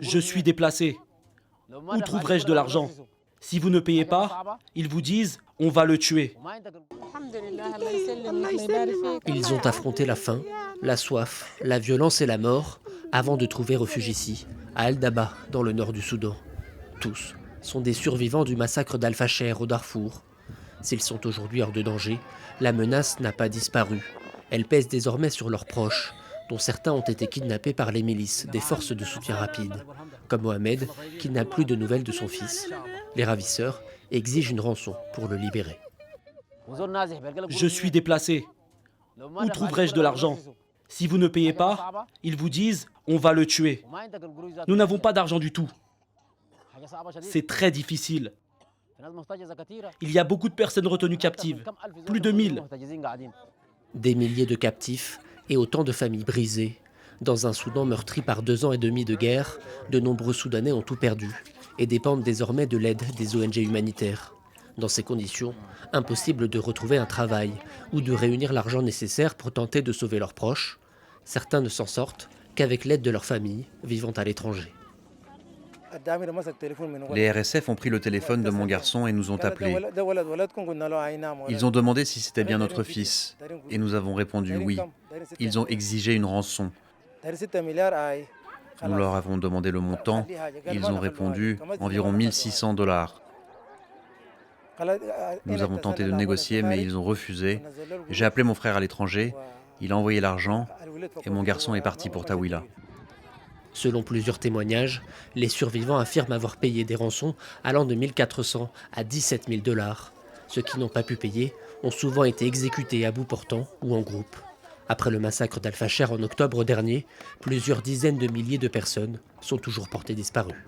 Je suis déplacé. Où trouverai-je de l'argent? Si vous ne payez pas, ils vous disent « on va le tuer ». Ils ont affronté la faim, la soif, la violence et la mort avant de trouver refuge ici, à Al-Daba, dans le nord du Soudan. Tous sont des survivants du massacre d'Al-Fasher au Darfour. S'ils sont aujourd'hui hors de danger, la menace n'a pas disparu. Elle pèse désormais sur leurs proches, dont certains ont été kidnappés par les milices des forces de soutien rapide, comme Mohamed, qui n'a plus de nouvelles de son fils. Les ravisseurs exigent une rançon pour le libérer. Je suis déplacé. Où trouverai-je de l'argent? Si vous ne payez pas, ils vous disent « on va le tuer ». Nous n'avons pas d'argent du tout. C'est très difficile. Il y a beaucoup de personnes retenues captives, plus de 1000. Des milliers de captifs et autant de familles brisées. Dans un Soudan meurtri par 2 ans et demi de guerre, de nombreux Soudanais ont tout perdu et dépendent désormais de l'aide des ONG humanitaires. Dans ces conditions, impossible de retrouver un travail ou de réunir l'argent nécessaire pour tenter de sauver leurs proches. Certains ne s'en sortent qu'avec l'aide de leur famille vivant à l'étranger. Les RSF ont pris le téléphone de mon garçon et nous ont appelés. Ils ont demandé si c'était bien notre fils et nous avons répondu oui. Ils ont exigé une rançon. Nous leur avons demandé le montant. Ils ont répondu environ $1600. Nous avons tenté de négocier, mais ils ont refusé. J'ai appelé mon frère à l'étranger. Il a envoyé l'argent et mon garçon est parti pour Tawila. Selon plusieurs témoignages, les survivants affirment avoir payé des rançons allant de 1 400 à 17 000 $. Ceux qui n'ont pas pu payer ont souvent été exécutés à bout portant ou en groupe. Après le massacre d'Al-Fasher en octobre dernier, plusieurs dizaines de milliers de personnes sont toujours portées disparues.